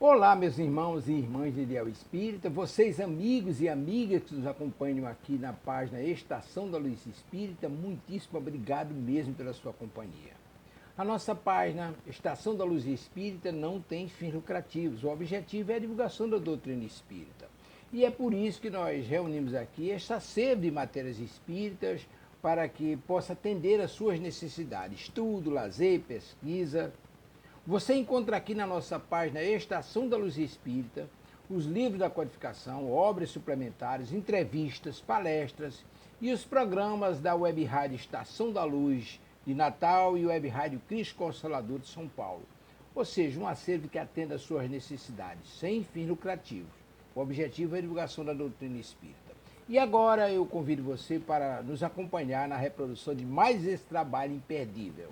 Olá, meus irmãos e irmãs de Ideal Espírita, vocês amigos e amigas que nos acompanham aqui na página Estação da Luz Espírita, muitíssimo obrigado mesmo pela sua companhia. A nossa página Estação da Luz Espírita não tem fins lucrativos, o objetivo é a divulgação da doutrina espírita. E é por isso que nós reunimos aqui esta sede de matérias espíritas para que possa atender às suas necessidades, estudo, lazer, pesquisa. Você encontra aqui na nossa página Estação da Luz Espírita os livros da codificação, obras suplementares, entrevistas, palestras e os programas da Web Rádio Estação da Luz de Natal e Web Rádio Cristo Consolador de São Paulo. Ou seja, um acervo que atenda às suas necessidades, sem fins lucrativos. O objetivo é a divulgação da doutrina espírita. E agora eu convido você para nos acompanhar na reprodução de mais esse trabalho imperdível.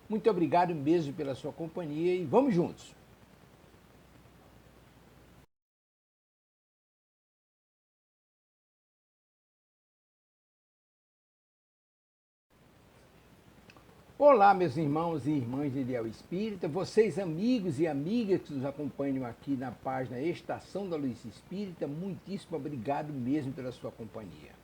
Muito obrigado mesmo pela sua companhia e vamos juntos. Olá, meus irmãos e irmãs de Ideal Espírita, vocês amigos e amigas que nos acompanham aqui na página Estação da Luz Espírita, muitíssimo obrigado mesmo pela sua companhia.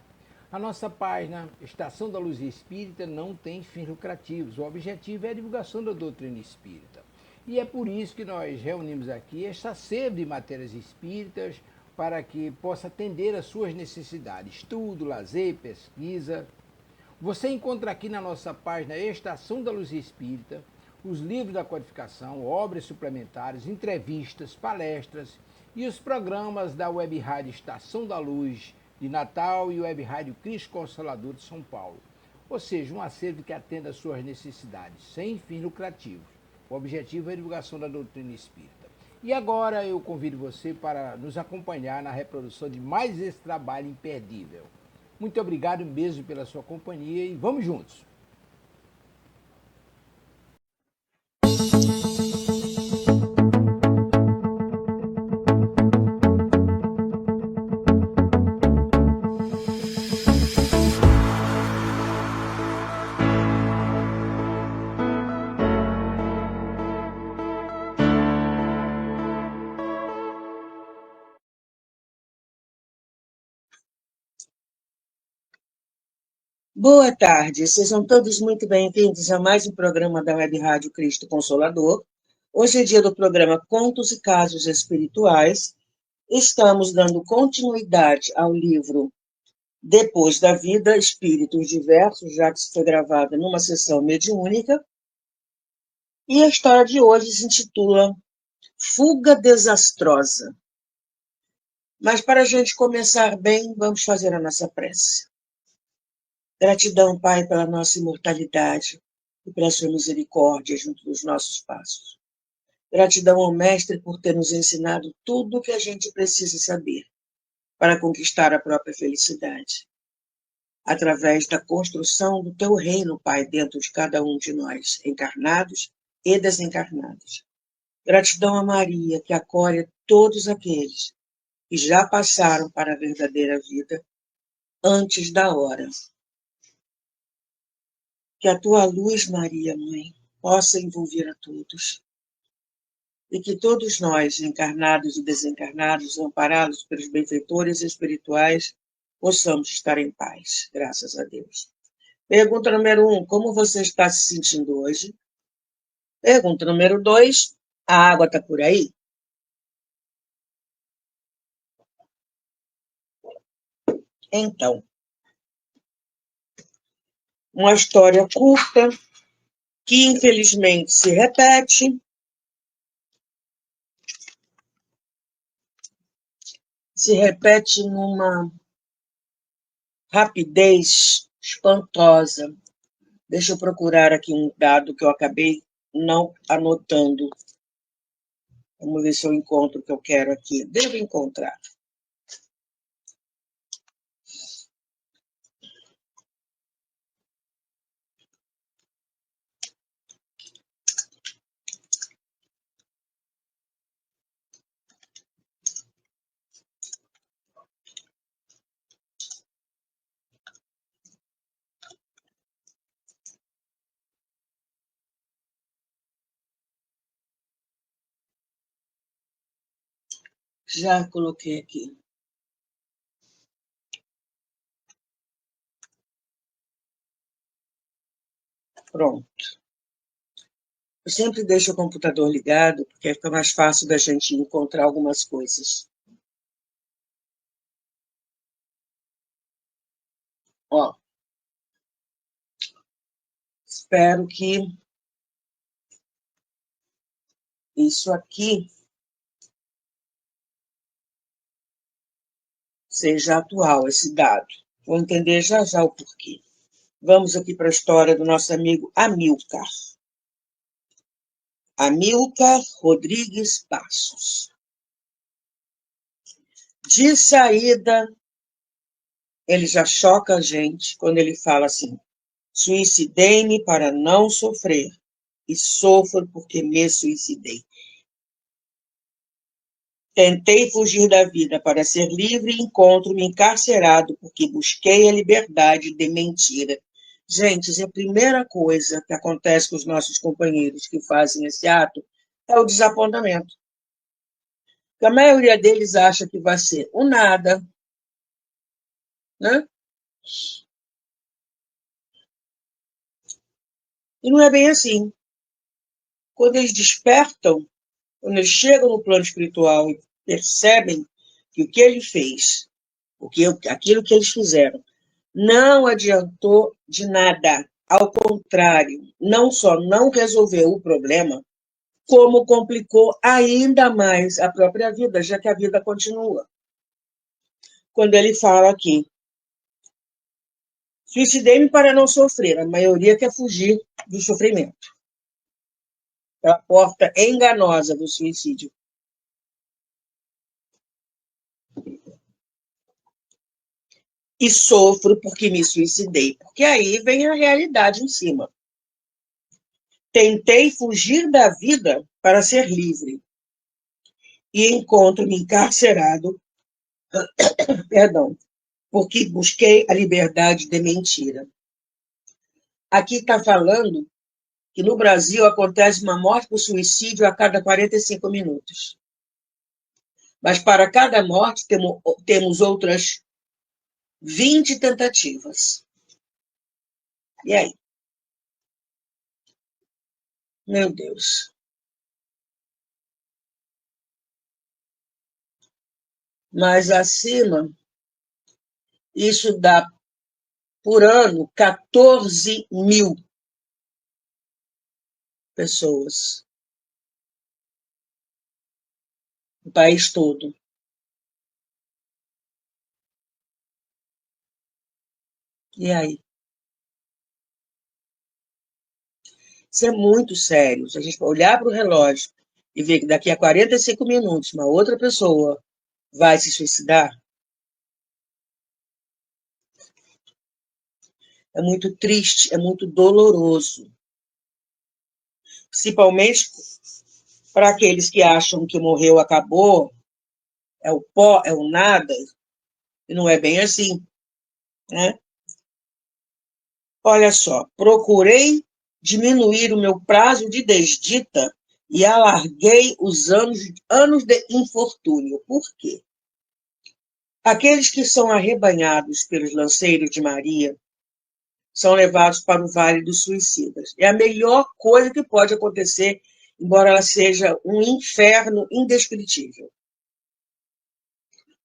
A nossa página Estação da Luz Espírita não tem fins lucrativos, o objetivo é a divulgação da doutrina espírita. E é por isso que nós reunimos aqui esta sede de matérias espíritas para que possa atender às suas necessidades, estudo, lazer, pesquisa. Você encontra aqui na nossa página Estação da Luz Espírita os livros da codificação, obras suplementares, entrevistas, palestras e os programas da Web Rádio Estação da Luz de Natal e Web Rádio Cristo Consolador de São Paulo. Ou seja, um acervo que atenda às suas necessidades, sem fins lucrativos. O objetivo é a divulgação da doutrina espírita. E agora eu convido você para nos acompanhar na reprodução de mais esse trabalho imperdível. Muito obrigado mesmo pela sua companhia e vamos juntos. Boa tarde, sejam todos muito bem-vindos a mais um programa da Web Rádio Cristo Consolador. Hoje é dia do programa Contos e Casos Espirituais. Estamos dando continuidade ao livro Depois da Vida, Espíritos Diversos, já que isso foi gravado numa sessão mediúnica. E a história de hoje se intitula Fuga Desastrosa. Mas para a gente começar bem, vamos fazer a nossa prece. Gratidão, Pai, pela nossa imortalidade e pela sua misericórdia junto dos nossos passos. Gratidão ao Mestre por ter nos ensinado tudo o que a gente precisa saber para conquistar a própria felicidade, através da construção do teu reino, Pai, dentro de cada um de nós, encarnados e desencarnados. Gratidão a Maria, que acolhe todos aqueles que já passaram para a verdadeira vida antes da hora. Que a tua luz, Maria, Mãe, possa envolver a todos. E que todos nós, encarnados e desencarnados, amparados pelos benfeitores espirituais, possamos estar em paz, graças a Deus. Pergunta número 1, como você está se sentindo hoje? Pergunta número 2, a água está por aí? Então, uma história curta, que infelizmente se repete numa rapidez espantosa. Deixa eu procurar aqui um dado que eu acabei não anotando. Vamos ver se eu encontro o que eu quero aqui. Devo encontrar. Já coloquei aqui. Pronto. Eu sempre deixo o computador ligado, porque fica mais fácil da gente encontrar algumas coisas. Ó, espero que isso aqui seja atual, esse dado. Vou entender já já o porquê. Vamos aqui para a história do nosso amigo Amilcar. Amilcar Rodrigues Passos. De saída, ele já choca a gente quando ele fala assim: suicidei-me para não sofrer, e sofro porque me suicidei. Tentei fugir da vida para ser livre e encontro-me encarcerado porque busquei a liberdade de mentira. Gente, a primeira coisa que acontece com os nossos companheiros que fazem esse ato é o desapontamento. Porque a maioria deles acha que vai ser o nada, né? E não é bem assim. Quando eles despertam, quando eles chegam no plano espiritual e percebem que o que ele fez, aquilo que eles fizeram, não adiantou de nada. Ao contrário, não só não resolveu o problema, como complicou ainda mais a própria vida, já que a vida continua. Quando ele fala aqui, suicidei-me para não sofrer, a maioria quer fugir do sofrimento. É a porta enganosa do suicídio. E sofro porque me suicidei, porque aí vem a realidade em cima. Tentei fugir da vida para ser livre e encontro-me encarcerado, perdão, porque busquei a liberdade de mentira. Aqui está falando que no Brasil acontece uma morte por suicídio a cada 45 minutos. Mas para cada morte temos outras 20 tentativas. E aí? Meu Deus. Mas acima, isso dá, por ano, 14 mil pessoas. O país todo. E aí? Isso é muito sério. Se a gente olhar para o relógio e ver que daqui a 45 minutos uma outra pessoa vai se suicidar, é muito triste, é muito doloroso. Principalmente para aqueles que acham que morreu, acabou, é o pó, é o nada, e não é bem assim, né? Olha só, procurei diminuir o meu prazo de desdita e alarguei os anos de infortúnio. Por quê? Aqueles que são arrebanhados pelos lanceiros de Maria são levados para o Vale dos Suicidas. É a melhor coisa que pode acontecer, embora ela seja um inferno indescritível.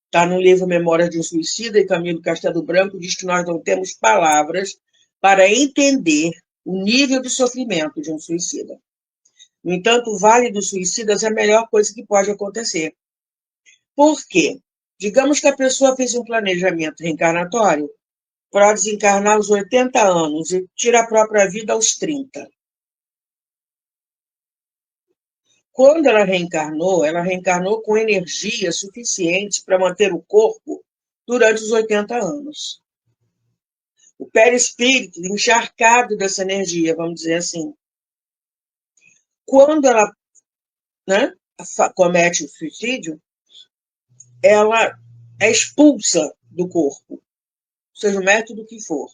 Está no livro Memórias de um Suicida, e Camilo Castelo Branco diz que nós não temos palavras para entender o nível de sofrimento de um suicida. No entanto, o Vale dos Suicidas é a melhor coisa que pode acontecer. Por quê? Digamos que a pessoa fez um planejamento reencarnatório para desencarnar aos 80 anos e tira a própria vida aos 30. Quando ela reencarnou com energia suficiente para manter o corpo durante os 80 anos. O perispírito encharcado dessa energia, vamos dizer assim. Quando ela, né, comete o suicídio, ela é expulsa do corpo, seja o método que for.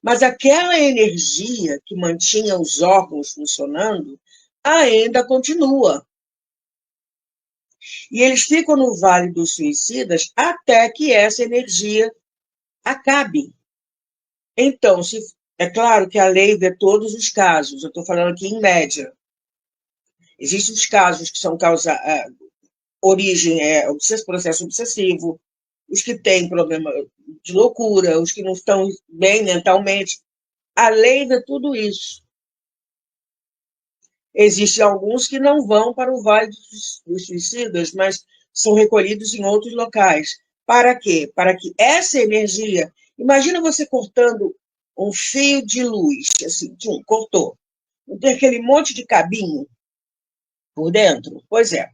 Mas aquela energia que mantinha os órgãos funcionando ainda continua. E eles ficam no Vale dos Suicidas até que essa energia acabe. Então, é claro que a lei vê todos os casos, eu estou falando aqui em média. Existem os casos que são origem processo obsessivo, os que têm problema de loucura, os que não estão bem mentalmente. A lei vê tudo isso. Existem alguns que não vão para o Vale dos Suicidas, mas são recolhidos em outros locais. Para quê? Para que essa energia... Imagina você cortando um fio de luz, assim, cortou. Não tem aquele monte de cabinho por dentro? Pois é.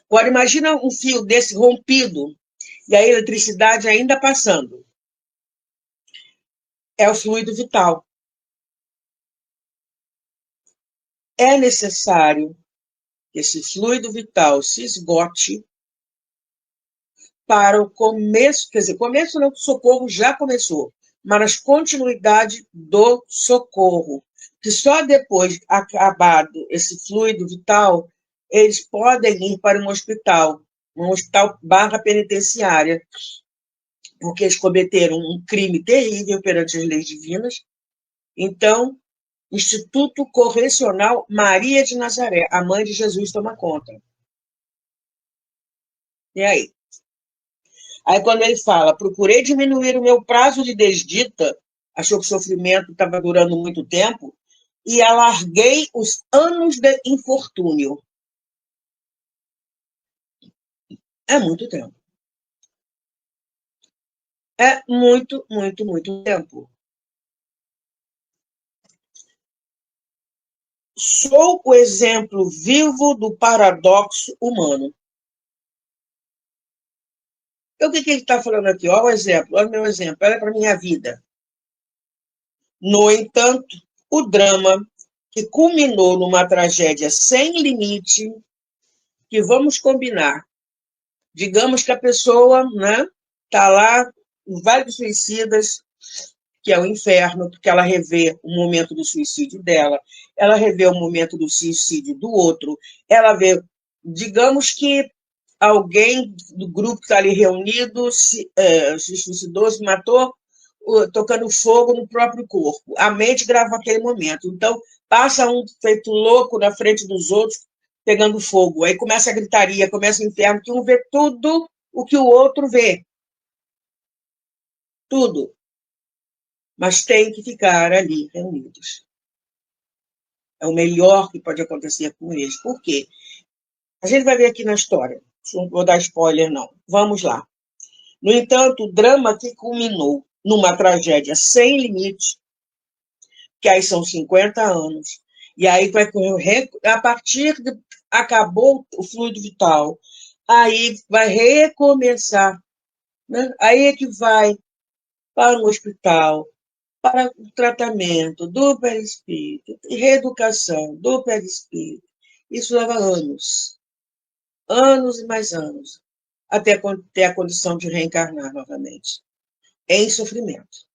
Agora, imagina um fio desse rompido e a eletricidade ainda passando. É o fluido vital. É necessário que esse fluido vital se esgote para o começo, quer dizer, começo não, o socorro já começou, mas continuidade do socorro, que só depois acabado esse fluido vital, eles podem ir para um hospital barra penitenciária, porque eles cometeram um crime terrível perante as leis divinas. Então, Instituto Correcional Maria de Nazaré, a mãe de Jesus, toma conta. E aí? Aí, quando ele fala, procurei diminuir o meu prazo de desdita, achou que o sofrimento estava durando muito tempo, e alarguei os anos de infortúnio. É muito tempo. É muito, muito, muito tempo. Sou o exemplo vivo do paradoxo humano. Então, o que ele está falando aqui? Olha o exemplo, olha o meu exemplo, olha para a minha vida. No entanto, o drama que culminou numa tragédia sem limite, que vamos combinar, digamos que a pessoa, né, está lá no Vale dos Suicidas, que é o inferno, porque ela revê o momento do suicídio dela, ela revê o momento do suicídio do outro, ela vê, digamos que alguém do grupo que está ali reunido se suicidou, se matou, tocando fogo no próprio corpo. A mente grava aquele momento. Então, passa um feito louco na frente dos outros, pegando fogo. Aí começa a gritaria, começa o inferno, que um vê tudo o que o outro vê. Tudo. Mas tem que ficar ali reunidos. É o melhor que pode acontecer com eles. Por quê? A gente vai ver aqui na história. Não vou dar spoiler, não. Vamos lá. No entanto, o drama que culminou numa tragédia sem limite, que aí são 50 anos, e aí vai a partir de acabou o fluido vital, aí vai recomeçar, né? Aí é que vai para um hospital, para o tratamento do perispírito, reeducação do perispírito. Isso leva anos, anos e mais anos, até ter a condição de reencarnar novamente, em sofrimento.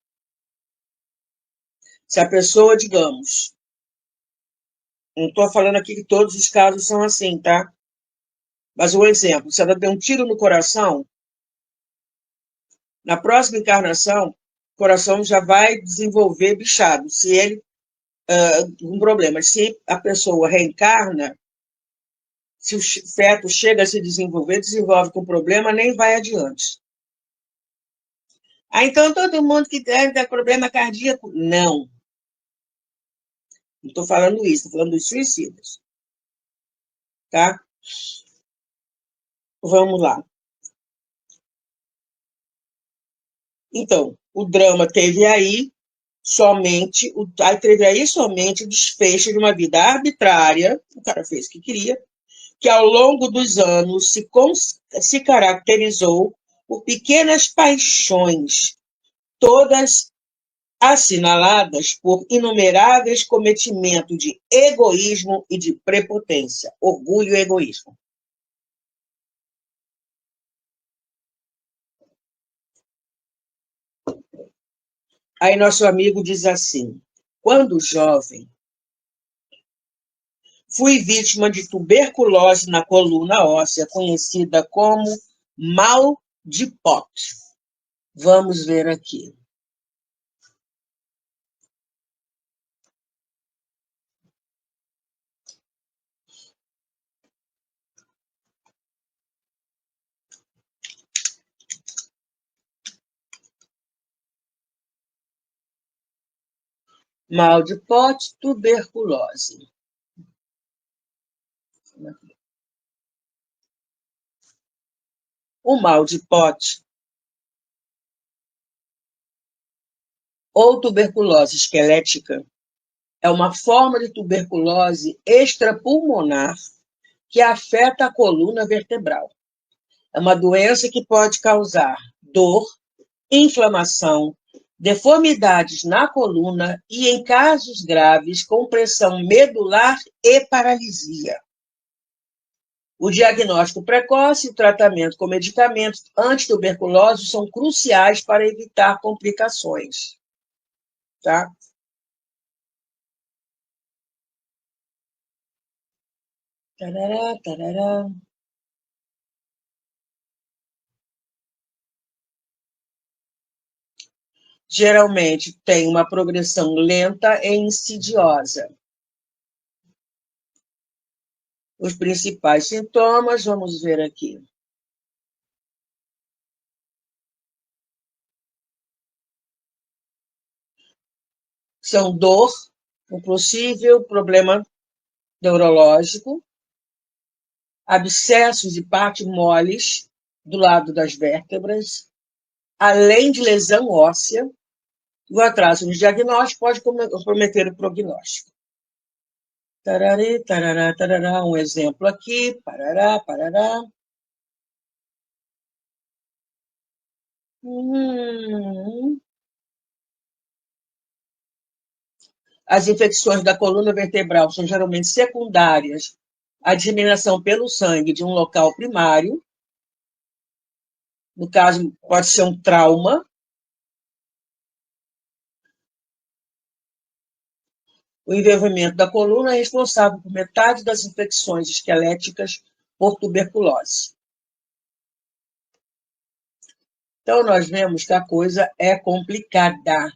Se a pessoa, digamos, não estou falando aqui que todos os casos são assim, tá? Mas um exemplo, se ela der um tiro no coração, na próxima encarnação, o coração já vai desenvolver bichado, se ele, um problema. Se a pessoa reencarna, se o feto chega a se desenvolver, desenvolve com problema, nem vai adiante. Ah, então todo mundo que tem problema cardíaco? Não. Não estou falando isso, estou falando dos suicidas. Tá? Vamos lá. Então, o drama teve aí somente o desfecho de uma vida arbitrária, o cara fez o que queria, que ao longo dos anos se caracterizou por pequenas paixões, todas assinaladas por inumeráveis cometimentos de egoísmo e de prepotência, orgulho e egoísmo. Aí nosso amigo diz assim, quando jovem, Fui vítima de tuberculose na coluna óssea, conhecida como mal de Pote. Vamos ver aqui. Mal de Pote, tuberculose. O mal de Pote ou tuberculose esquelética é uma forma de tuberculose extrapulmonar que afeta a coluna vertebral. É uma doença que pode causar dor, inflamação, deformidades na coluna e, em casos graves, compressão medular e paralisia. O diagnóstico precoce e o tratamento com medicamentos antituberculosos são cruciais para evitar complicações. Tá? Tarará, tarará. Geralmente tem uma progressão lenta e insidiosa. Os principais sintomas, vamos ver aqui. São dor, um possível problema neurológico, abscessos e partes moles do lado das vértebras, além de lesão óssea. O atraso no diagnóstico pode comprometer o prognóstico. Tarará, tarará, tarará, um exemplo aqui, parará, parará. As infecções da coluna vertebral são geralmente secundárias à disseminação pelo sangue de um local primário. No caso, pode ser um trauma. O envolvimento da coluna é responsável por metade das infecções esqueléticas por tuberculose. Então, nós vemos que a coisa é complicada.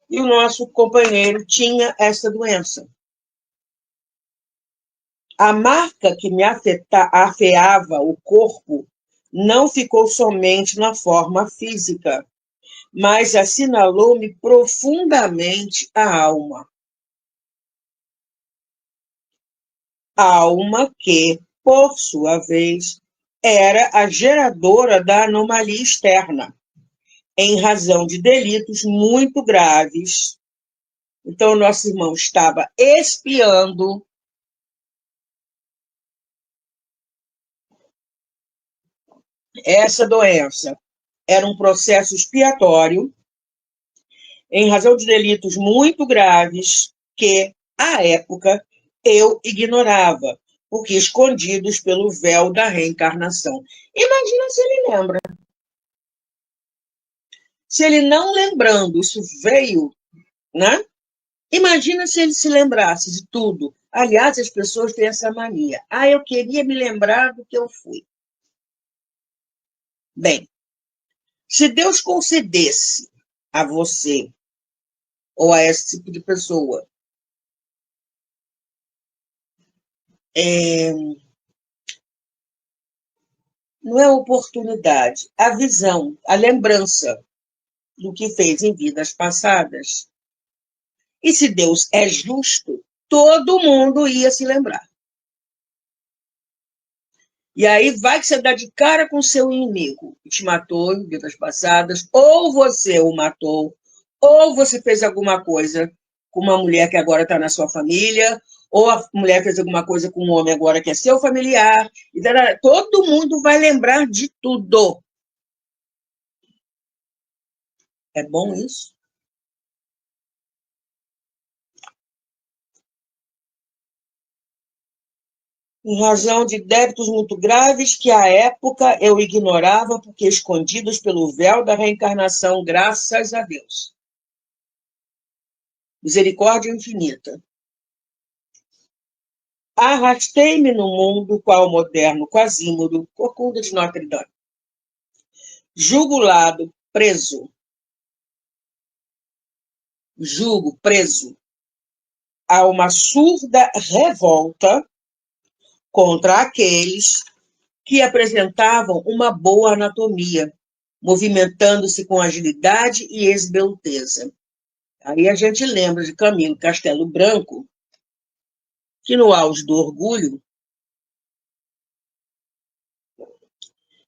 E o nosso companheiro tinha essa doença. A marca que me afeava o corpo não ficou somente na forma física, mas assinalou-me profundamente a alma. A alma que, por sua vez, era a geradora da anomalia externa, em razão de delitos muito graves. Então, nosso irmão estava expiando essa doença. Era um processo expiatório em razão de delitos muito graves que, à época, eu ignorava, porque escondidos pelo véu da reencarnação. Imagina se ele lembra. Se ele não lembrando, isso veio, né? Imagina se ele se lembrasse de tudo. Aliás, as pessoas têm essa mania. Eu queria me lembrar do que eu fui. Bem, se Deus concedesse a você ou a esse tipo de pessoa não é oportunidade, a visão, a lembrança do que fez em vidas passadas. E se Deus é justo, todo mundo ia se lembrar. E aí vai que você dá de cara com o seu inimigo, que te matou em vidas passadas, ou você o matou, ou você fez alguma coisa com uma mulher que agora está na sua família, ou a mulher fez alguma coisa com um homem agora que é seu familiar. Todo mundo vai lembrar de tudo. É bom isso? Em razão de débitos muito graves que, à época, eu ignorava, porque escondidos pelo véu da reencarnação, graças a Deus. misericórdia infinita. Arrastei-me no mundo, qual moderno Quasímodo, corcunda de Notre Dame. Jugulado, preso. Jugo, preso. A uma surda revolta contra aqueles que apresentavam uma boa anatomia, movimentando-se com agilidade e esbelteza. Aí a gente lembra de Camilo Castelo Branco, que no auge do orgulho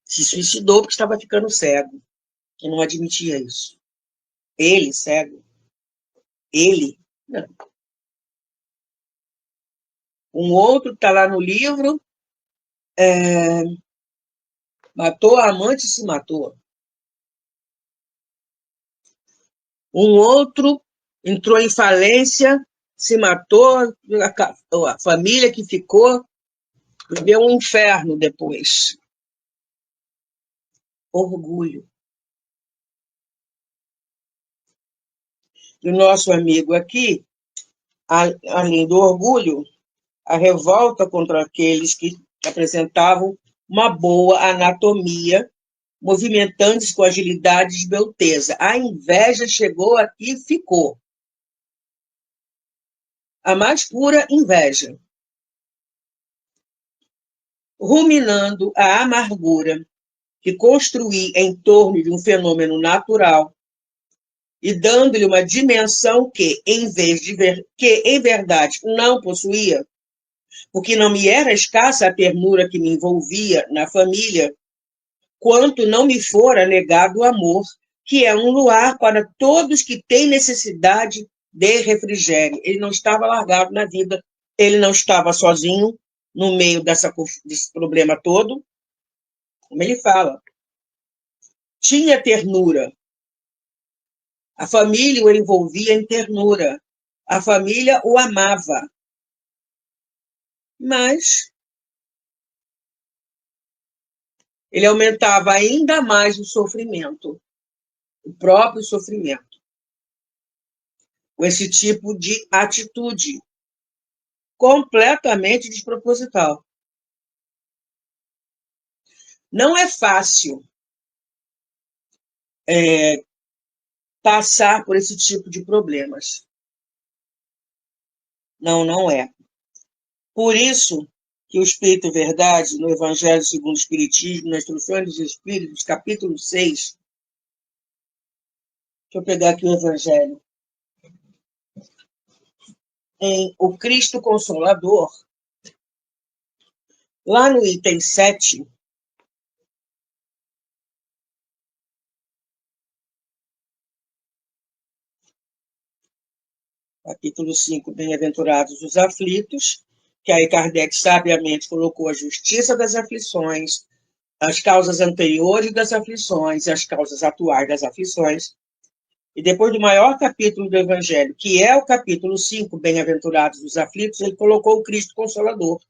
se suicidou porque estava ficando cego, e não admitia isso. Ele, cego. Ele, não. Um outro que está lá no livro, matou a amante e se matou. Um outro entrou em falência, se matou, a família que ficou viveu um inferno depois. Orgulho. E o nosso amigo aqui, além do orgulho, a revolta contra aqueles que apresentavam uma boa anatomia, movimentando-se com agilidade e esbelteza. A inveja chegou aqui e ficou. A mais pura inveja. Ruminando a amargura que construí em torno de um fenômeno natural e dando-lhe uma dimensão que, em verdade, não possuía, porque não me era escassa a ternura que me envolvia na família, quanto não me fora negado o amor, que é um luar para todos que têm necessidade de refrigério. Ele não estava largado na vida, ele não estava sozinho no meio desse problema todo, como ele fala. Tinha ternura. A família o envolvia em ternura. A família o amava. Mas ele aumentava ainda mais o sofrimento, o próprio sofrimento, com esse tipo de atitude completamente desproposital. Não é fácil passar por esse tipo de problemas. Não, não é. Por isso que o Espírito Verdade, no Evangelho segundo o Espiritismo, nas Instruções dos Espíritos, capítulo 6, deixa eu pegar aqui o Evangelho, em O Cristo Consolador, lá no item 7, capítulo 5, Bem-aventurados os aflitos, que aí Kardec sabiamente colocou a justiça das aflições, as causas anteriores das aflições e as causas atuais das aflições. E depois do maior capítulo do Evangelho, que é o capítulo 5, Bem-aventurados os aflitos, ele colocou o Cristo Consolador.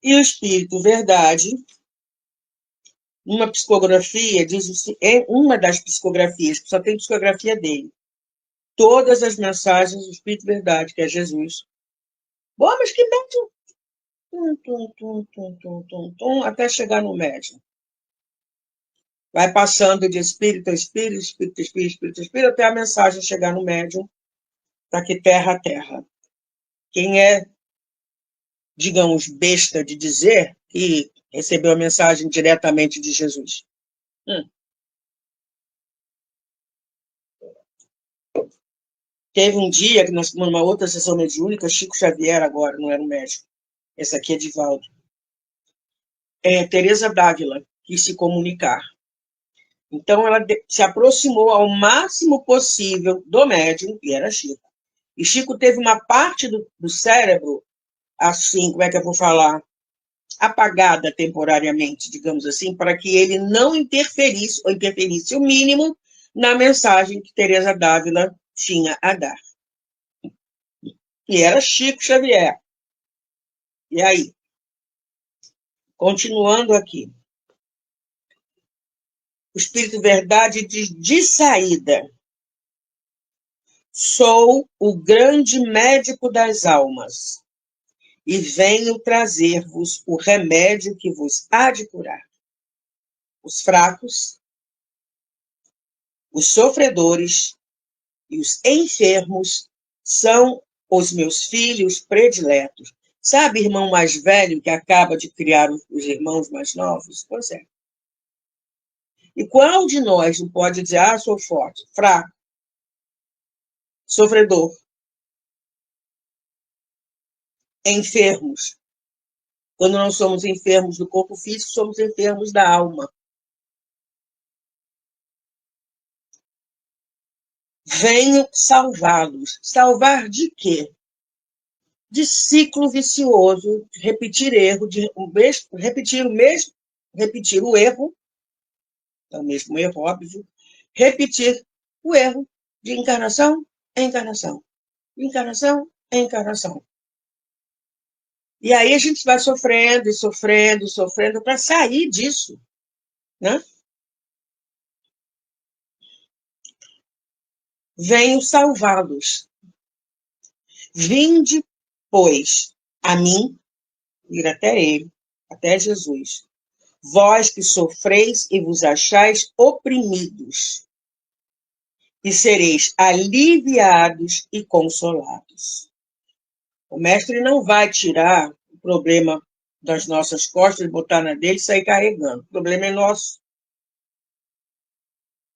E o Espírito Verdade, numa psicografia, diz é uma das psicografias, que só tem psicografia dele. Todas as mensagens do Espírito Verdade, que é Jesus. Bom, mas que médium? Até chegar no médium. Vai passando de espírito a espírito, espírito a espírito, espírito a espírito, até a mensagem chegar no médium, para que terra a terra. Quem é, digamos, besta de dizer que recebeu a mensagem diretamente de Jesus? Teve um dia, que numa outra sessão mediúnica, Chico Xavier agora, não era um médico. Esse aqui é Divaldo. Teresa Dávila quis se comunicar. Então, ela se aproximou ao máximo possível do médium, e era Chico. E Chico teve uma parte do cérebro, assim, como é que eu vou falar? Apagada temporariamente, digamos assim, para que ele não interferisse, ou interferisse o mínimo, na mensagem que Teresa Dávila tinha a dar. E era Chico Xavier. E aí? Continuando aqui. O Espírito Verdade diz de saída. Sou o grande médico das almas e venho trazer-vos o remédio que vos há de curar. Os fracos, os sofredores e os enfermos são os meus filhos prediletos. Sabe, irmão mais velho que acaba de criar os irmãos mais novos? Pois é. E qual de nós não pode dizer, sou forte, fraco, sofredor, enfermos? Quando não somos enfermos do corpo físico, somos enfermos da alma. Venho salvá-los. Salvar de quê? De ciclo vicioso, de repetir erro, repetir o erro, é o mesmo erro, óbvio, repetir o erro de encarnação em encarnação, encarnação em encarnação. E aí a gente vai sofrendo e sofrendo e sofrendo para sair disso, né? Venho salvá-los. Vinde, pois, a mim, ir até ele, até Jesus, vós que sofreis e vos achais oprimidos, e sereis aliviados e consolados. O mestre não vai tirar o problema das nossas costas, botar na dele e sair carregando. O problema é nosso.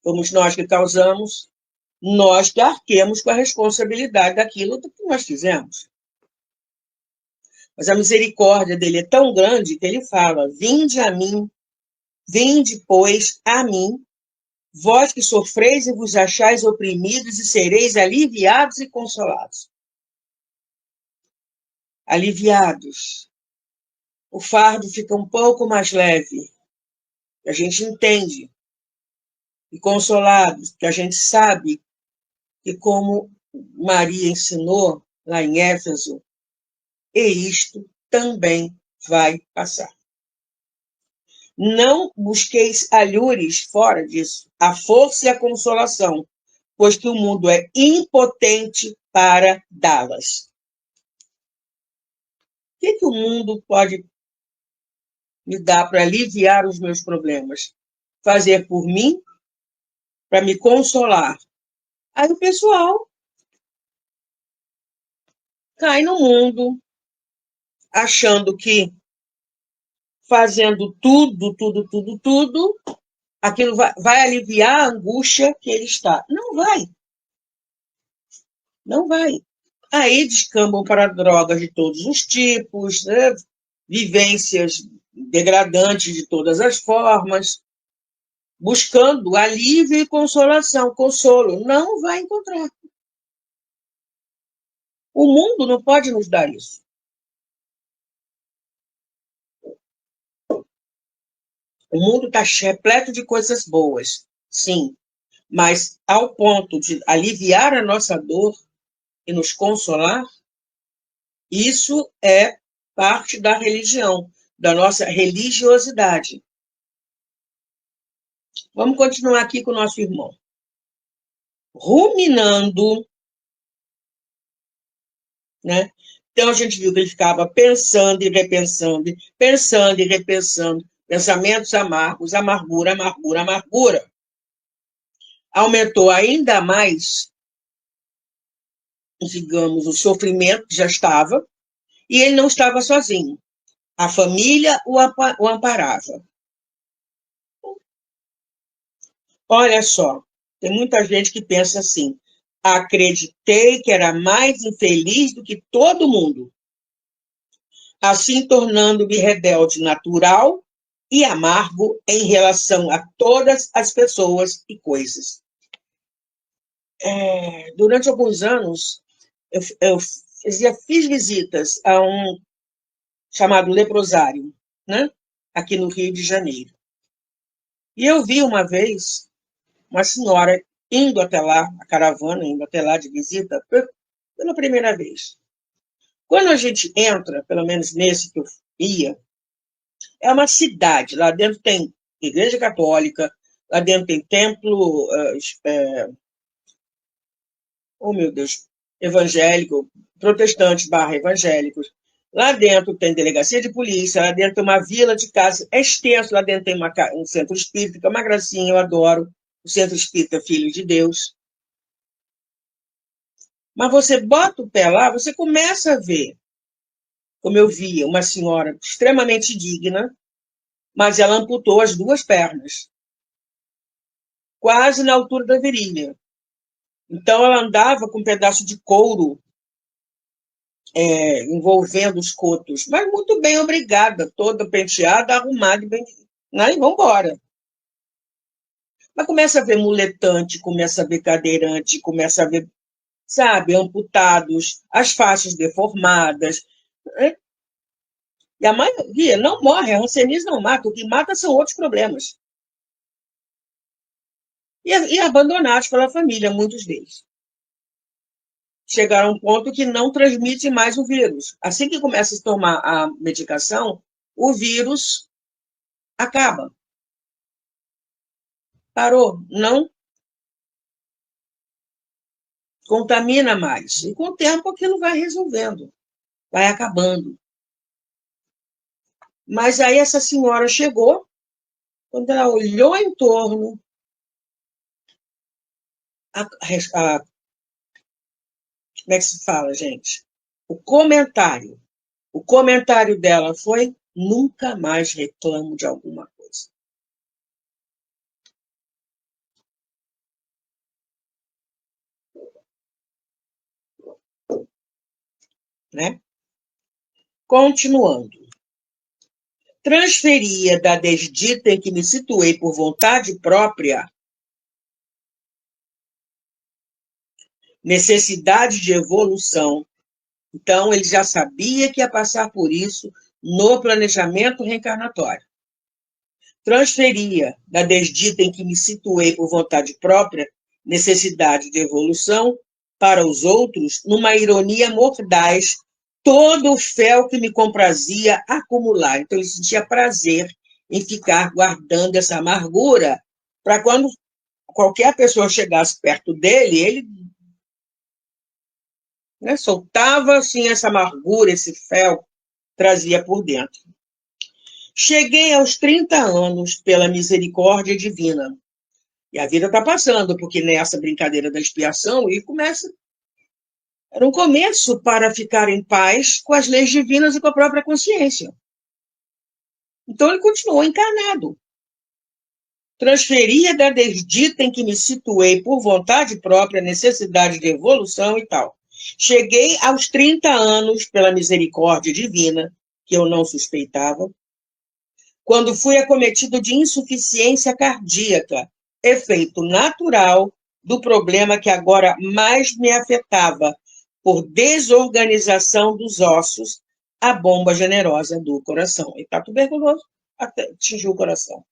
Fomos nós que causamos, nós que arquemos com a responsabilidade daquilo que nós fizemos. Mas a misericórdia dele é tão grande que ele fala, vinde a mim, vinde, pois, a mim, vós que sofreis e vos achais oprimidos e sereis aliviados e consolados. Aliviados. O fardo fica um pouco mais leve. A gente entende. E consolados, que a gente sabe que, como Maria ensinou lá em Éfeso, e isto também vai passar. Não busqueis alhures fora disso, a força e a consolação, pois que o mundo é impotente para dá-las. O que o mundo pode me dar para aliviar os meus problemas? Fazer por mim, para me consolar. Aí o pessoal cai no mundo, achando que fazendo tudo, aquilo vai aliviar a angústia que ele está. Não vai. Não vai. Aí descambam para drogas de todos os tipos, né? Vivências degradantes de todas as formas, buscando alívio e consolação, consolo. Não vai encontrar. O mundo não pode nos dar isso. O mundo está repleto de coisas boas, sim, mas ao ponto de aliviar a nossa dor e nos consolar, isso é parte da religião, da nossa religiosidade. Vamos continuar aqui com o nosso irmão. Ruminando, né? Então a gente viu que ele ficava pensando e repensando, pensando e repensando, pensamentos amargos, amargura, amargura, amargura. Aumentou ainda mais, digamos, o sofrimento que já estava, e ele não estava sozinho. A família o amparava. Olha só, tem muita gente que pensa assim, acreditei que era mais infeliz do que todo mundo, assim tornando-me rebelde natural e amargo em relação a todas as pessoas e coisas. Durante alguns anos, eu fiz visitas a um chamado leprosário, né? Aqui no Rio de Janeiro. E eu vi uma vez uma senhora indo até lá, a caravana indo até lá de visita, pela primeira vez. Quando a gente entra, pelo menos nesse que eu ia, é uma cidade. Lá dentro tem igreja católica, lá dentro tem templo oh meu Deus, evangélico, protestantes barra evangélicos. Lá dentro tem delegacia de polícia, lá dentro tem uma vila de casa, é extenso, lá dentro tem um centro espírita, que é uma gracinha, eu adoro, o Centro Espírita Filho de Deus. Mas você bota o pé lá, você começa a ver, como eu via, uma senhora extremamente digna, mas ela amputou as duas pernas, quase na altura da virilha. Então ela andava com um pedaço de couro envolvendo os cotos, mas muito bem, obrigada, toda penteada, arrumada e bem. Né? E vamos embora. Mas começa a ver muletante, começa a ver cadeirante, começa a ver, sabe, amputados, as faces deformadas. Né? E a maioria não morre, a hanseníase não mata, o que mata são outros problemas. E abandonados pela família, muitos deles. Chegaram a um ponto que não transmite mais o vírus. Assim que começa a se tomar a medicação, o vírus acaba. Parou, não contamina mais. E com o tempo aquilo vai resolvendo, vai acabando. Mas aí essa senhora chegou, quando ela olhou em torno, como é que se fala, gente? O comentário. O comentário dela foi: nunca mais reclamo de alguma coisa. Né? Continuando. Transferia da desdita em que me situei por vontade própria necessidade de evolução. Então, ele já sabia que ia passar por isso no planejamento reencarnatório. Transferia da desdita em que me situei por vontade própria necessidade de evolução para os outros, numa ironia mordaz, todo o fel que me comprazia acumular. Então, ele sentia prazer em ficar guardando essa amargura para quando qualquer pessoa chegasse perto dele, ele, né, soltava assim essa amargura, esse fel, trazia por dentro. Cheguei aos 30 anos pela misericórdia divina. E a vida está passando, porque nessa brincadeira da expiação, ele começa. Era um começo para ficar em paz com as leis divinas e com a própria consciência. Então ele continuou encarnado. Transferia da desdita em que me situei por vontade própria, necessidade de evolução e tal. Cheguei aos 30 anos pela misericórdia divina, que eu não suspeitava, quando fui acometido de insuficiência cardíaca, efeito natural do problema que agora mais me afetava, por desorganização dos ossos, a bomba generosa do coração. E está tuberculoso, atingiu o coração.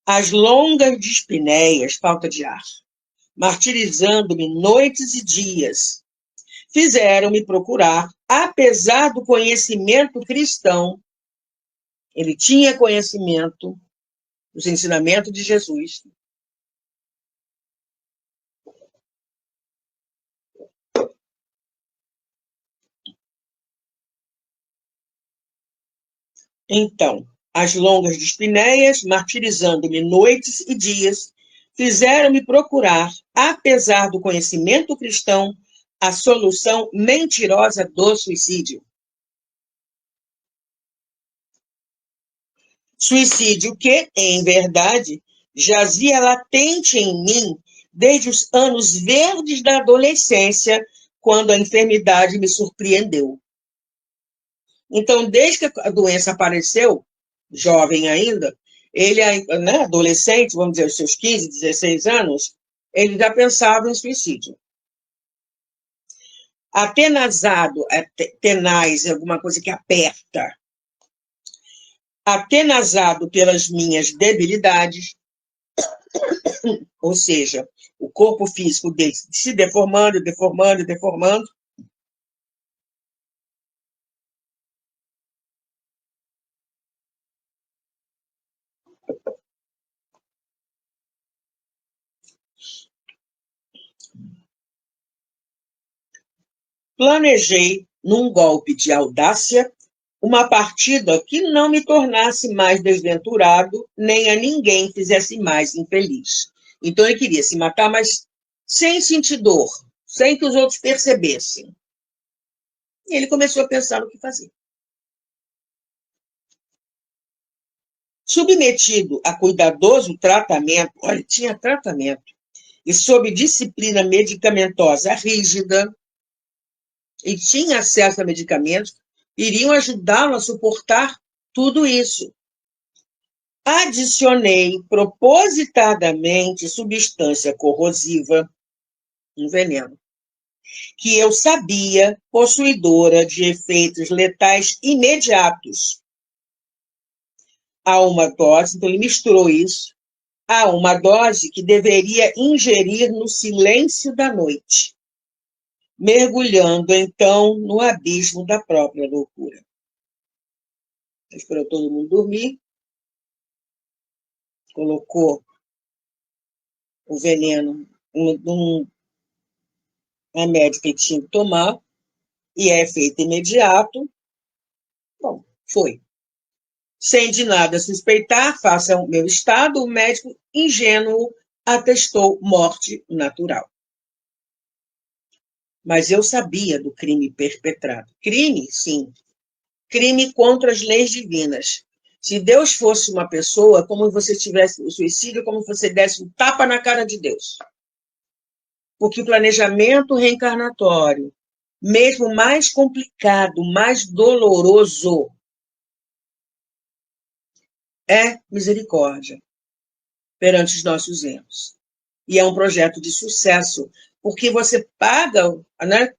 As longas dispneias, falta de ar, martirizando-me noites e dias, fizeram-me procurar, apesar do conhecimento cristão, ele tinha conhecimento dos ensinamentos de Jesus. Então, as longas dispneias, martirizando-me noites e dias, fizeram-me procurar, apesar do conhecimento cristão, a solução mentirosa do suicídio. Suicídio que, em verdade, jazia latente em mim desde os anos verdes da adolescência, quando a enfermidade me surpreendeu. Então, desde que a doença apareceu, jovem ainda, ele, né, adolescente, vamos dizer, os seus 15, 16 anos, ele já pensava em suicídio. Atenazado, tenaz, alguma coisa que aperta. Atenazado pelas minhas debilidades, ou seja, o corpo físico dele se deformando, deformando, deformando. planejei, num golpe de audácia, uma partida que não me tornasse mais desventurado, nem a ninguém fizesse mais infeliz. Então ele queria se matar, mas sem sentir dor, sem que os outros percebessem. E ele começou a pensar no que fazer. Submetido a cuidadoso tratamento, olha, tinha tratamento, e sob disciplina medicamentosa rígida, e tinha acesso a medicamentos, iriam ajudá-lo a suportar tudo isso. Adicionei propositadamente substância corrosiva, um veneno, que eu sabia possuidora de efeitos letais imediatos. A uma dose, então ele misturou isso, a uma dose que deveria ingerir no silêncio da noite, mergulhando então no abismo da própria loucura. Esperou todo mundo dormir, colocou o veneno num remédio que ele tinha que tomar, e é efeito imediato. Bom, foi. Sem de nada suspeitar, face ao meu estado, o médico ingênuo atestou morte natural. Mas eu sabia do crime perpetrado. Crime, sim. Crime contra as leis divinas. Se Deus fosse uma pessoa, como você tivesse o suicídio, como você desse um tapa na cara de Deus. Porque o planejamento reencarnatório, mesmo mais complicado, mais doloroso, é misericórdia perante os nossos erros. E é um projeto de sucesso, porque você paga, né,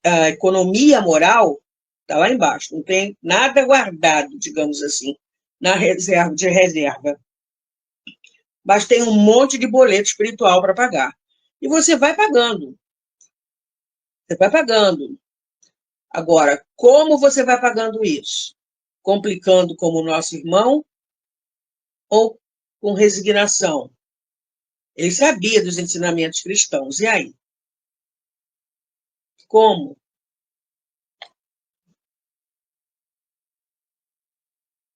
a economia moral está lá embaixo, não tem nada guardado, digamos assim, na reserva de reserva. Mas tem um monte de boleto espiritual para pagar. E você vai pagando. Você vai pagando. Agora, como você vai pagando isso? Complicando como o nosso irmão ou com resignação? Ele sabia dos ensinamentos cristãos. E aí? Como?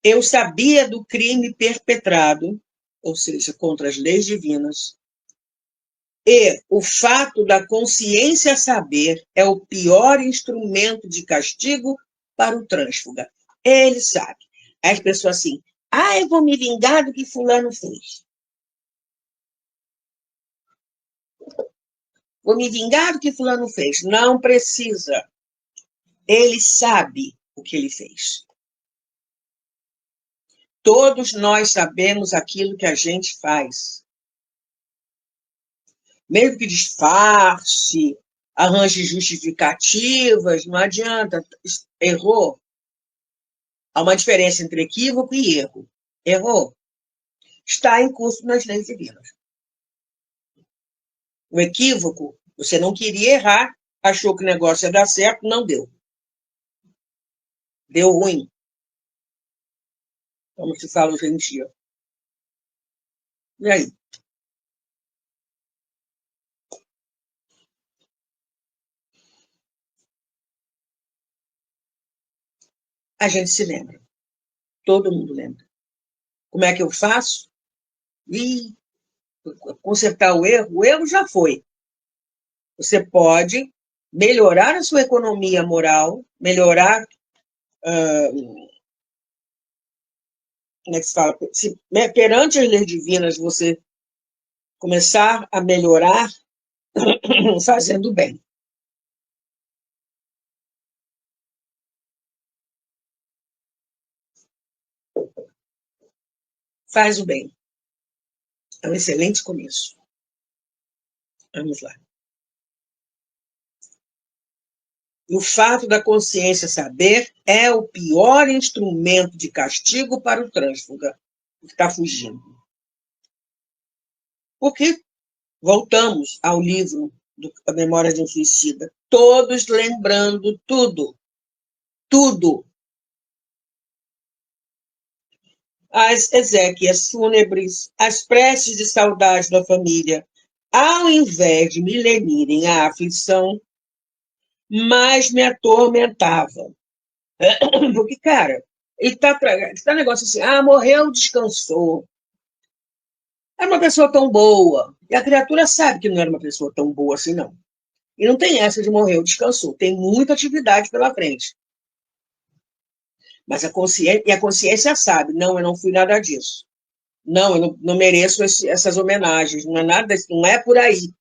Eu sabia do crime perpetrado, ou seja, contra as leis divinas, e o fato da consciência saber é o pior instrumento de castigo para o trânsfuga. Ele sabe. As pessoas assim, eu vou me vingar do que fulano fez. Vou me vingar do que fulano fez. Não precisa. Ele sabe o que ele fez. Todos nós sabemos aquilo que a gente faz. Mesmo que disfarce, arranje justificativas, não adianta. Errou. Há uma diferença entre equívoco e erro. Errou. Está em curso nas leis divinas. O equívoco, você não queria errar, achou que o negócio ia dar certo, não deu. Deu ruim. Como se fala hoje em dia. E aí? A gente se lembra. Todo mundo lembra. Como é que eu faço? E consertar o erro já foi. Você pode melhorar a sua economia moral, melhorar, como é que se fala? Se, perante as leis divinas, você começar a melhorar fazendo bem. Faz o bem. É um excelente começo. Vamos lá. E o fato da consciência saber é o pior instrumento de castigo para o trânsfuga que está fugindo. Porque voltamos ao livro A Memória de um Suicida, todos lembrando tudo. Tudo. As exéquias fúnebres, as preces de saudade da família, ao invés de me lenirem a aflição, mais me atormentava. Porque, cara, ele tá negócio assim, morreu, descansou. Era uma pessoa tão boa. E a criatura sabe que não era uma pessoa tão boa assim, não. E não tem essa de morreu, descansou. Tem muita atividade pela frente. Mas a consciência sabe, não, eu não fui nada disso. Não, eu não mereço essas homenagens, não é nada, não é por aí.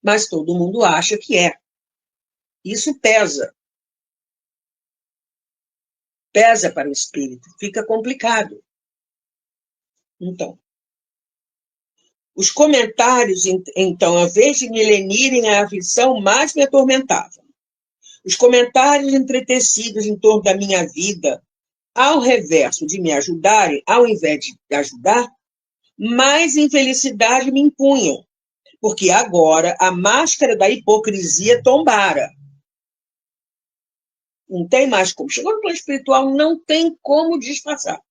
Mas todo mundo acha que é. Isso pesa. Pesa para o espírito. Fica complicado. Então, os comentários, então, ao invés de me lenirem a aflição, mais me atormentavam. Os comentários entretecidos em torno da minha vida, ao reverso de me ajudarem, ao invés de ajudar, mais infelicidade me impunham, porque agora a máscara da hipocrisia tombara. Não tem mais como. Chegou no plano espiritual, não tem como disfarçar.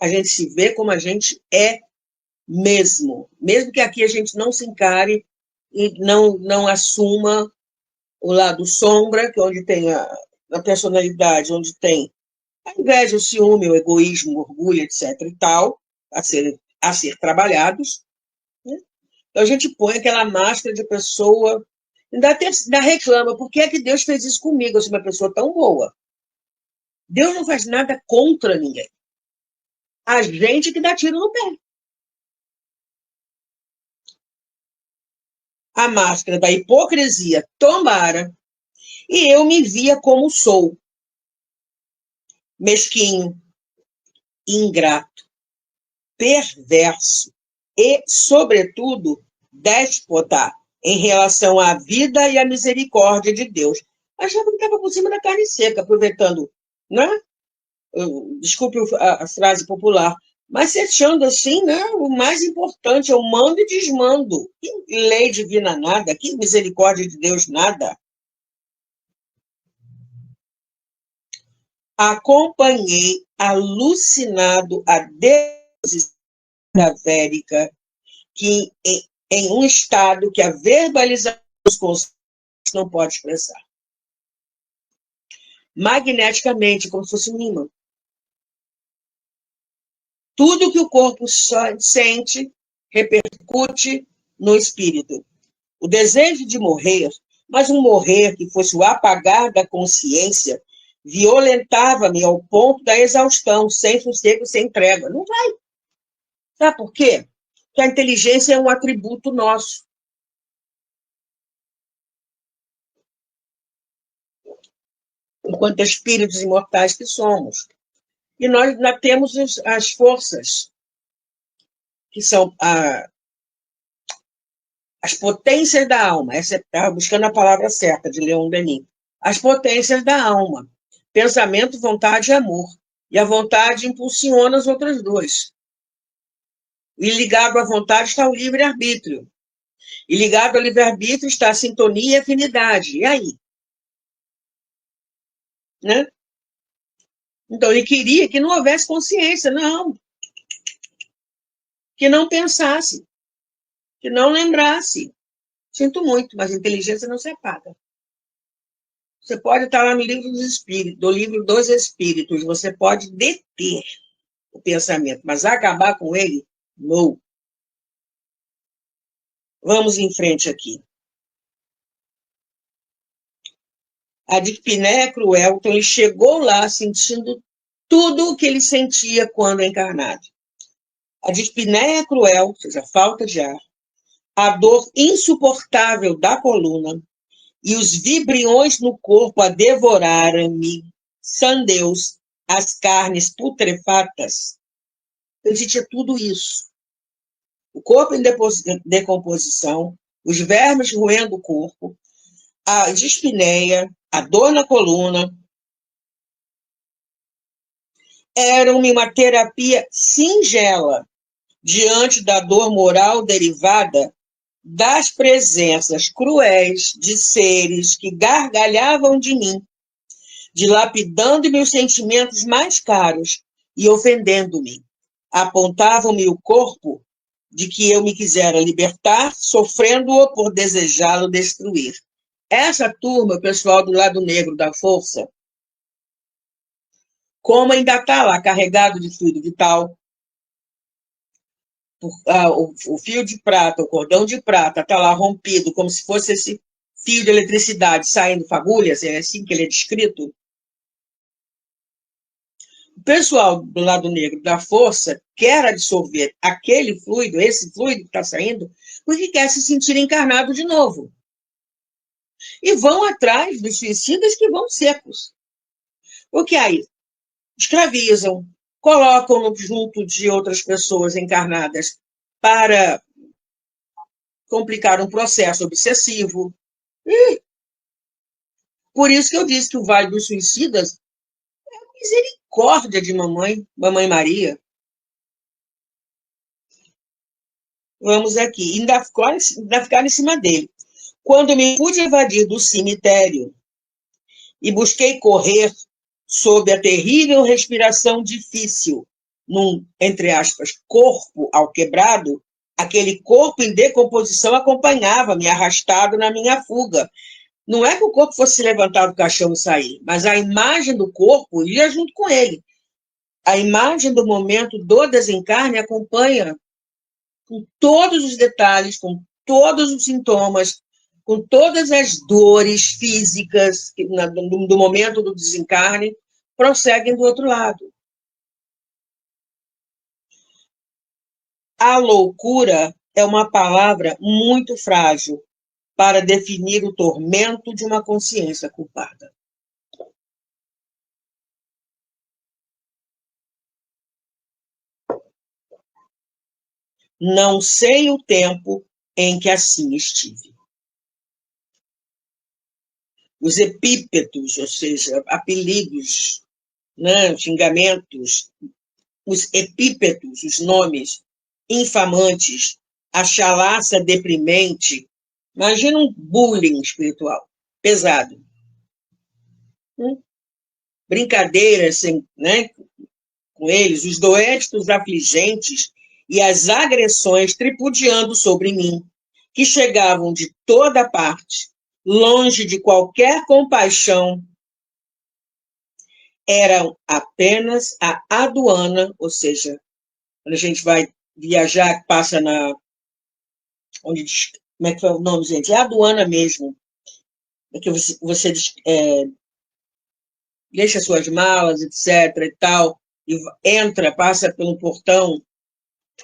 A gente se vê como a gente é mesmo. Mesmo que aqui a gente não se encare e não assuma o lado sombra, que é onde tem a personalidade, onde tem a inveja, o ciúme, o egoísmo, o orgulho, etc. e tal, a ser trabalhados. Né? Então a gente põe aquela máscara de pessoa, ainda reclama, por que é que Deus fez isso comigo? Eu sou uma pessoa tão boa. Deus não faz nada contra ninguém. A gente que dá tiro no pé. A máscara da hipocrisia tombara e eu me via como sou. Mesquinho, ingrato, perverso e, sobretudo, déspota em relação à vida e à misericórdia de Deus. Achava que estava por cima da carne seca, aproveitando, né? Desculpe a frase popular, mas se achando assim, né? O mais importante, eu mando e desmando. Que lei divina nada, que misericórdia de Deus nada. Acompanhei alucinado a deposição cadavérica que em um estado que a verbalização dos conceitos não pode expressar. Magneticamente, como se fosse um imã. Tudo que o corpo sente repercute no espírito. O desejo de morrer, mas um morrer que fosse o apagar da consciência, violentava-me ao ponto da exaustão, sem sossego, sem trégua. Não vai. Sabe por quê? Porque a inteligência é um atributo nosso. Enquanto espíritos imortais que somos. E nós temos as forças, que são as potências da alma. Essa estava buscando a palavra certa, de Leon Denis. As potências da alma. Pensamento, vontade e amor. E a vontade impulsiona as outras duas. E ligado à vontade está o livre-arbítrio. E ligado ao livre-arbítrio está a sintonia e a afinidade. E aí? Né? Então, ele queria que não houvesse consciência, não. Que não pensasse. Que não lembrasse. Sinto muito, mas a inteligência não se apaga. Você pode estar lá no livro dos Espíritos, do livro dos Espíritos, você pode deter o pensamento, mas acabar com ele, não. Vamos em frente aqui. A dispneia é cruel, então ele chegou lá sentindo tudo o que ele sentia quando encarnado. A dispneia é cruel, ou seja, falta de ar, a dor insuportável da coluna e os vibriões no corpo a devoraram-me, são Deus, as carnes putrefatas. Ele sentia tudo isso. O corpo em decomposição, os vermes roendo o corpo, a dispneia, a dor na coluna, eram-me uma terapia singela diante da dor moral derivada das presenças cruéis de seres que gargalhavam de mim, dilapidando meus sentimentos mais caros e ofendendo-me. Apontavam-me o corpo de que eu me quisera libertar, sofrendo-o por desejá-lo destruir. Essa turma, o pessoal do lado negro da força, como ainda está lá carregado de fluido vital, o fio de prata, o cordão de prata está lá rompido, como se fosse esse fio de eletricidade saindo fagulhas, é assim que ele é descrito. O pessoal do lado negro da força quer absorver aquele fluido, esse fluido que está saindo, porque quer se sentir encarnado de novo. E vão atrás dos suicidas que vão secos. Porque aí escravizam, colocam-no junto de outras pessoas encarnadas para complicar um processo obsessivo. E por isso que eu disse que o Vale dos Suicidas é misericórdia de Mamãe Maria. Vamos aqui, ainda ficar em cima dele. Quando me pude evadir do cemitério e busquei correr sob a terrível respiração difícil, num, entre aspas, corpo alquebrado, aquele corpo em decomposição acompanhava-me, arrastado na minha fuga. Não é que o corpo fosse levantar do caixão e sair, mas a imagem do corpo ia junto com ele. A imagem do momento do desencarne acompanha com todos os detalhes, com todos os sintomas, com todas as dores físicas do momento do desencarne, prosseguem do outro lado. A loucura é uma palavra muito frágil para definir o tormento de uma consciência culpada. Não sei o tempo em que assim estive. Os epítetos, ou seja, apelidos, né, xingamentos, os epítetos, os nomes infamantes, a chalaça deprimente. Imagina um bullying espiritual, pesado. Brincadeiras né, com eles, os doéticos afligentes e as agressões tripudiando sobre mim, que chegavam de toda parte, longe de qualquer compaixão, eram apenas a aduana, ou seja, quando a gente vai viajar, passa na... Onde, como é que foi o nome, gente? É a aduana mesmo. É que você deixa suas malas, etc. e tal, e entra, passa pelo portão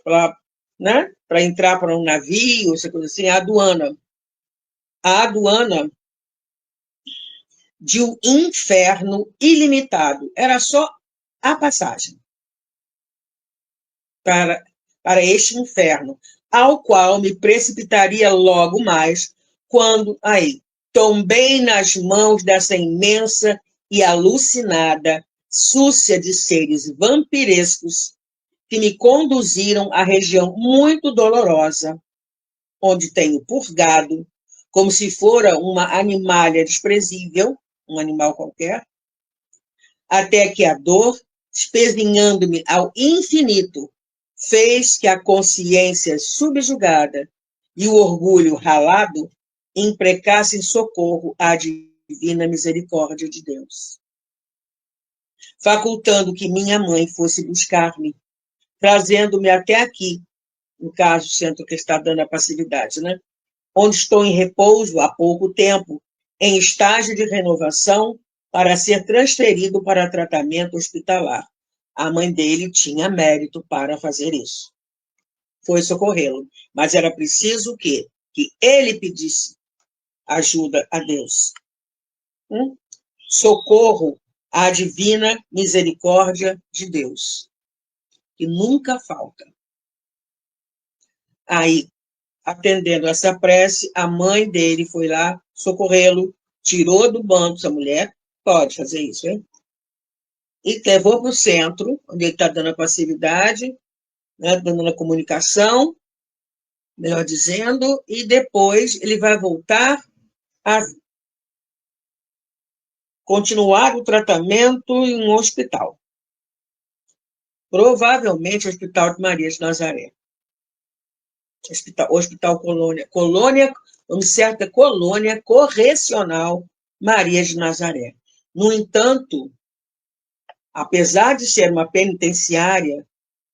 para, né, para entrar para um navio, essa coisa assim, a aduana. A aduana de um inferno ilimitado. Era só a passagem para este inferno, ao qual me precipitaria logo mais, quando, aí, tombei nas mãos dessa imensa e alucinada súcia de seres vampirescos que me conduziram à região muito dolorosa, onde tenho purgado, como se fora uma animalha desprezível, um animal qualquer, até que a dor, espezinhando-me ao infinito, fez que a consciência subjugada e o orgulho ralado imprecassem socorro à divina misericórdia de Deus, facultando que minha mãe fosse buscar-me, trazendo-me até aqui, no caso, o centro que está dando a passividade, né? Onde estou em repouso há pouco tempo, em estágio de renovação, para ser transferido para tratamento hospitalar. A mãe dele tinha mérito para fazer isso. Foi socorrê-lo. Mas era preciso o quê? Que ele pedisse ajuda a Deus. Socorro à divina misericórdia de Deus, que nunca falta. Aí, atendendo essa prece, a mãe dele foi lá socorrê-lo, tirou do banco, essa mulher pode fazer isso, hein? E levou para o centro, onde ele está dando a passividade, né, dando a comunicação, melhor dizendo, e depois ele vai voltar a continuar o tratamento em um hospital. Provavelmente o Hospital de Maria de Nazaré. Hospital Colônia. Colônia uma certa colônia correcional Maria de Nazaré. No entanto, apesar de ser uma penitenciária,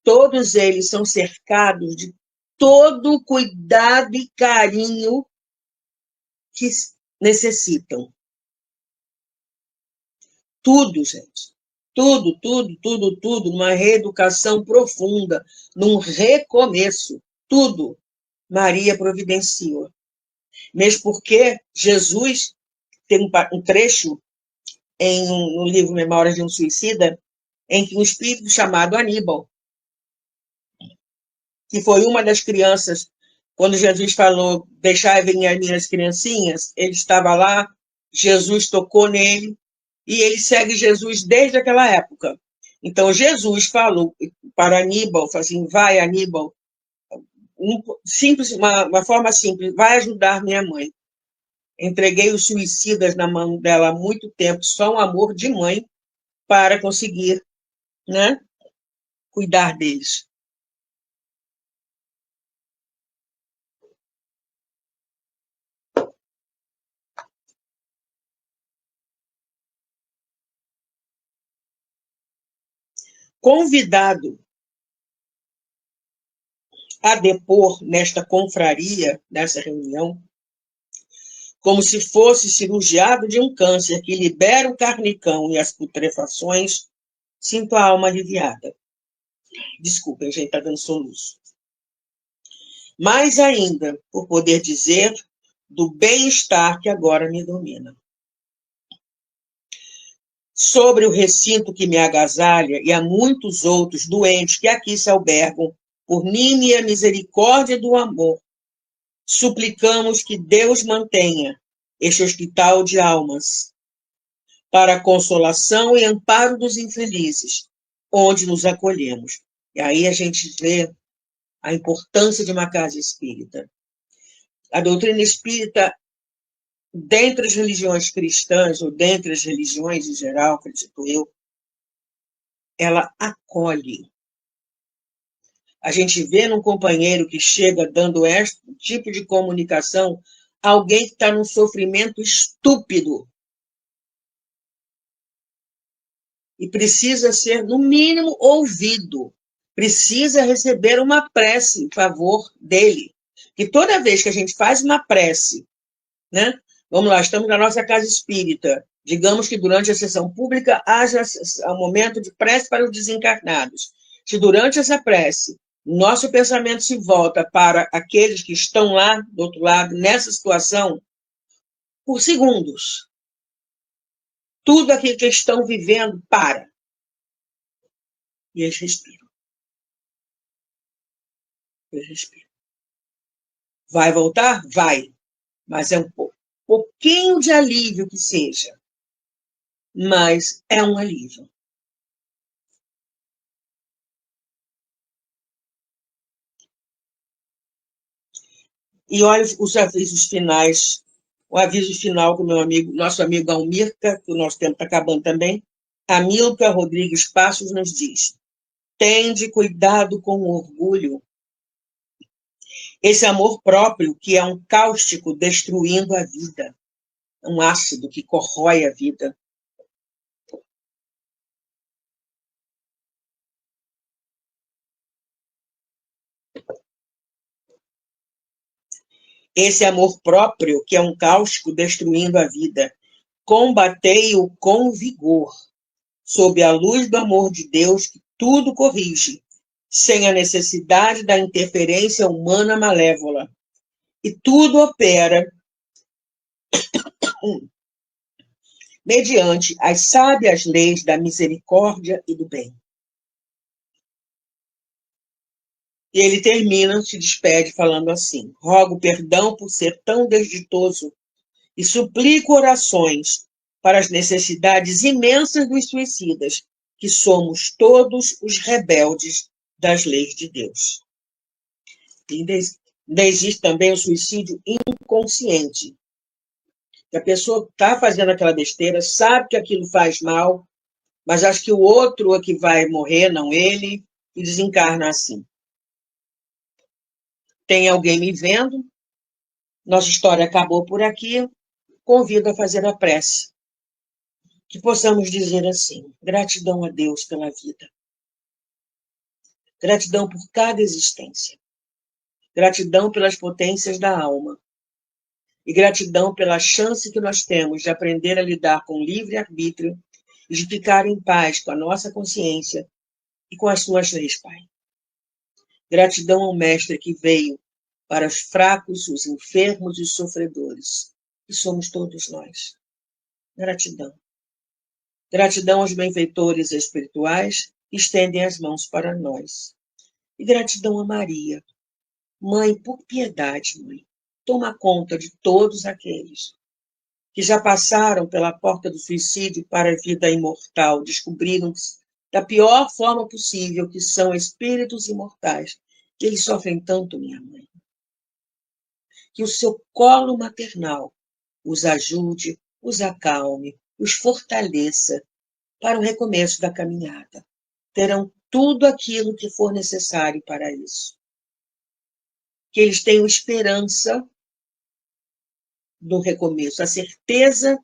todos eles são cercados de todo o cuidado e carinho que necessitam. Tudo, gente. Tudo, tudo, tudo, tudo, numa reeducação profunda, num recomeço. Tudo Maria providenciou. Mesmo porque Jesus tem um trecho no livro Memórias de um Suicida, em que um espírito chamado Aníbal, que foi uma das crianças, quando Jesus falou, deixai vir as minhas criancinhas, ele estava lá, Jesus tocou nele, e ele segue Jesus desde aquela época. Então, Jesus falou para Aníbal, falou assim, vai, Aníbal, uma forma simples, vai ajudar minha mãe. Entreguei os suicidas na mão dela há muito tempo, só um amor de mãe para conseguir, né, cuidar deles. Convidado a depor nesta confraria, nessa reunião, como se fosse cirurgiado de um câncer que libera o carnicão e as putrefações, sinto a alma aliviada. Desculpem, gente, está dando soluço. Mais ainda, por poder dizer do bem-estar que agora me domina. Sobre o recinto que me agasalha e há muitos outros doentes que aqui se albergam, por mim e a misericórdia do amor, suplicamos que Deus mantenha este hospital de almas para a consolação e amparo dos infelizes, onde nos acolhemos. E aí a gente vê a importância de uma casa espírita. A doutrina espírita, dentre as religiões cristãs, ou dentre as religiões em geral, acredito eu, ela acolhe. A gente vê num companheiro que chega dando este tipo de comunicação, alguém que está num sofrimento estúpido e precisa ser, no mínimo, ouvido, precisa receber uma prece em favor dele. E toda vez que a gente faz uma prece, né? Vamos lá, estamos na nossa casa espírita, digamos que durante a sessão pública haja um momento de prece para os desencarnados. Se durante essa prece nosso pensamento se volta para aqueles que estão lá, do outro lado, nessa situação, por segundos. Tudo aquilo que estão vivendo para. E eles respiram. Eles respiram. Vai voltar? Vai. Mas é um pouquinho de alívio que seja. Mas é um alívio. E olha os avisos finais. O aviso final que nosso amigo Almirca, que o nosso tempo está acabando também, Amilcar Rodrigues Passos nos diz: tende cuidado com o orgulho. Esse amor próprio que é um cáustico destruindo a vida, um ácido que corrói a vida. Esse amor próprio que é um cáustico destruindo a vida, combatei-o com vigor, sob a luz do amor de Deus que tudo corrige, sem a necessidade da interferência humana malévola. E tudo opera mediante as sábias leis da misericórdia e do bem. E ele termina, se despede falando assim: rogo perdão por ser tão desditoso e suplico orações para as necessidades imensas dos suicidas, que somos todos os rebeldes das leis de Deus. E existe também o suicídio inconsciente. Que a pessoa está fazendo aquela besteira, sabe que aquilo faz mal, mas acha que o outro é que vai morrer, não ele, e desencarna assim. Tem alguém me vendo, Nossa história acabou por aqui. Convido a fazer a prece. Que possamos dizer assim: gratidão a Deus pela vida. Gratidão por cada existência. Gratidão pelas potências da alma. E gratidão pela chance que nós temos de aprender a lidar com livre-arbítrio e de ficar em paz com a nossa consciência e com as suas leis, Pai. Gratidão ao Mestre que veio para os fracos, os enfermos e os sofredores, que somos todos nós. Gratidão. Gratidão aos benfeitores espirituais que estendem as mãos para nós. E gratidão a Maria. Mãe, por piedade, Mãe, toma conta de todos aqueles que já passaram pela porta do suicídio para a vida imortal, descobriram da pior forma possível que são espíritos imortais. Que eles sofrem tanto, minha mãe. Que o seu colo maternal os ajude, os acalme, os fortaleça para o recomeço da caminhada. Terão tudo aquilo que for necessário para isso. Que eles tenham esperança do recomeço, a certeza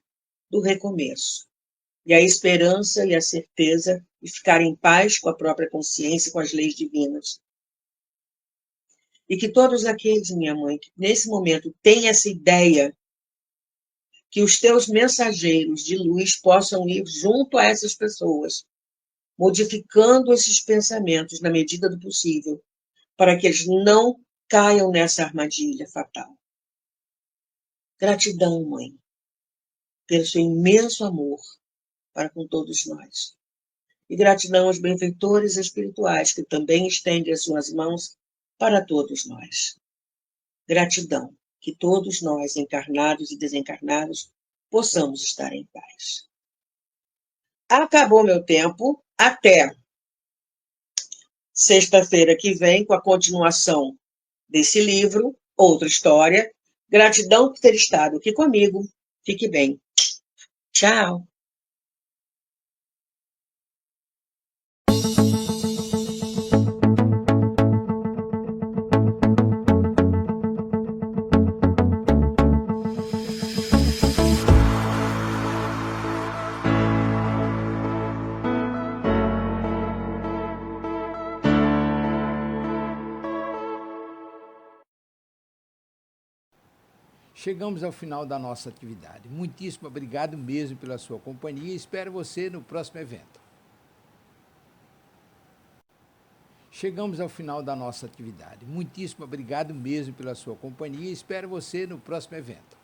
do recomeço. E a esperança e a certeza de ficar em paz com a própria consciência e com as leis divinas. E que todos aqueles, minha mãe, que nesse momento têm essa ideia, que os teus mensageiros de luz possam ir junto a essas pessoas, modificando esses pensamentos na medida do possível, para que eles não caiam nessa armadilha fatal. Gratidão, Mãe, pelo seu imenso amor para com todos nós. E gratidão aos benfeitores espirituais, que também estendem as suas mãos para todos nós. Gratidão, que todos nós, encarnados e desencarnados, possamos estar em paz. Acabou meu tempo. Até sexta-feira que vem, com a continuação desse livro, outra história. Gratidão por ter estado aqui comigo. Fique bem. Tchau. Chegamos ao final da nossa atividade. Muitíssimo obrigado mesmo pela sua companhia e espero você no próximo evento. Chegamos ao final da nossa atividade. Muitíssimo obrigado mesmo pela sua companhia e espero você no próximo evento.